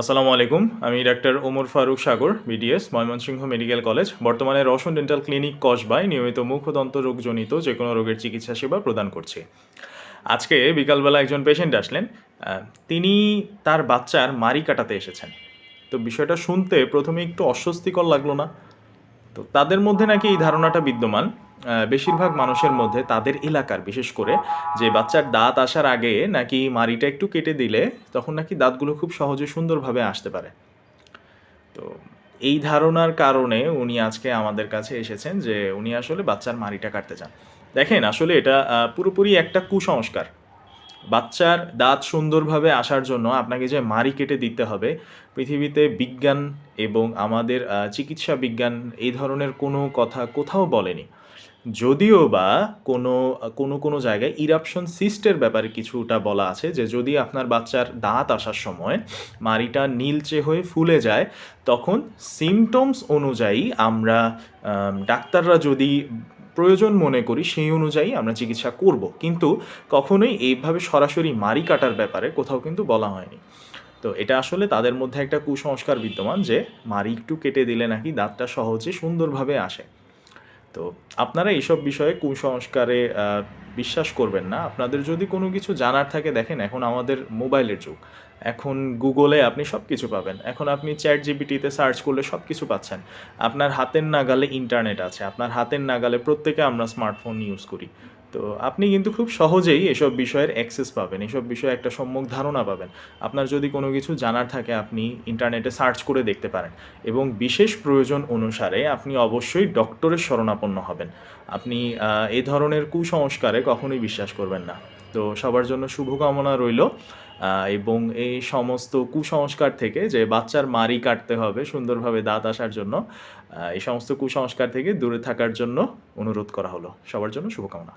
আসসালামু আলাইকুম। আমি ডাক্তার ওমর ফারুক সাগর, বিডিএস, ময়মনসিংহ মেডিকেল কলেজ। বর্তমানে রওশন ডেন্টাল ক্লিনিক কসবায় নিয়মিত মুখ ও দন্ত রোগজনিত যেকোনো রোগের চিকিৎসা সেবা প্রদান করছি। আজকে বিকালবেলা একজন পেশেন্ট আসলেন। আ তিনি তার বাচ্চার মাড়ি কাটাতে এসেছেন। তো বিষয়টা শুনতে ১ম এ একটু অস্বস্তিকর লাগলো না? তো তাদের মধ্যে নাকি এই ধারণাটা বিদ্যমান, বেশিরভাগ মানুষের মধ্যে তাদের এলাকার বিশেষ করে যে বাচ্চার দাঁত আসার আগে নাকি মাড়িটা একটু কেটে দিলে তখন নাকি দাঁতগুলো খুব সহজে সুন্দরভাবে আসতে পারে। তো এই ধারণার কারণে উনি আজকে আমাদের কাছে এসেছেন যে উনি আসলে বাচ্চার মাড়িটা কাটতে চান। দেখেন আসলে এটা পুরোপুরি একটা কুসংস্কার। বাচ্চার দাঁত সুন্দরভাবে আসার জন্য আপনাকে যে মাড়ি কেটে দিতে হবে, পৃথিবীতে বিজ্ঞান এবং আমাদের চিকিৎসা বিজ্ঞান এই ধরনের কোনো কথা কোথাও বলেনি। যদিও বা কোনো জায়গায় ইরাপশন সিস্টের ব্যাপারে কিছুটা বলা আছে যে যদি আপনার বাচ্চার দাঁত আসার সময় মাড়িটা নীলচে হয়ে ফুলে যায়, তখন সিম্পটমস অনুযায়ী আমরা ডাক্তাররা যদি প্রয়োজন মনে করি সেই অনুযায়ী আমরা চিকিৎসা করব। কিন্তু কখনোই এইভাবে সরাসরি মাড়ি কাটার ব্যাপারে কোথাও কিন্তু বলা হয়নি। তো এটা আসলে তাদের মধ্যে একটা কুসংস্কার বিদ্যমান যে মাড়ি একটু কেটে দিলে নাকি দাঁতটা সহজে সুন্দরভাবে আসে। তো আপনারা এইসব বিষয়ে কুসংস্কারে বিশ্বাস করবেন না। আপনাদের যদি কোনো কিছু জানার থাকে, দেখেন এখন আমাদের মোবাইলের যুগ। এখন গুগলে আপনি সব কিছু পাবেন। এখন আপনি ChatGPT-তে সার্চ করলে সব কিছু পাচ্ছেন। আপনার হাতের নাগালে ইন্টারনেট আছে। আপনার হাতের নাগালে প্রত্যেকে আমরা স্মার্টফোন ইউজ করি। তো আপনি কিন্তু খুব সহজেই এসব বিষয়ের অ্যাক্সেস পাবেন। এসব বিষয়ে একটা সম্যক ধারণা পাবেন। আপনার যদি কোনো কিছু জানার থাকে আপনি ইন্টারনেটে সার্চ করে দেখতে পারেন। এবং বিশেষ প্রয়োজন অনুসারে আপনি অবশ্যই ডক্টরের শরণাপন্ন হবেন। আপনি এ ধরনের কুসংস্কারে কখনোই বিশ্বাস করবেন না। তো সবার জন্য শুভকামনা রইল, এবং এই সমস্ত কুসংস্কার থেকে যে বাচ্চার মাড়ি কাটতে হবে সুন্দরভাবে দাঁত আসার জন্য, এই সমস্ত কুসংস্কার থেকে দূরে থাকার জন্য অনুরোধ করা হলো। সবার জন্য শুভকামনা।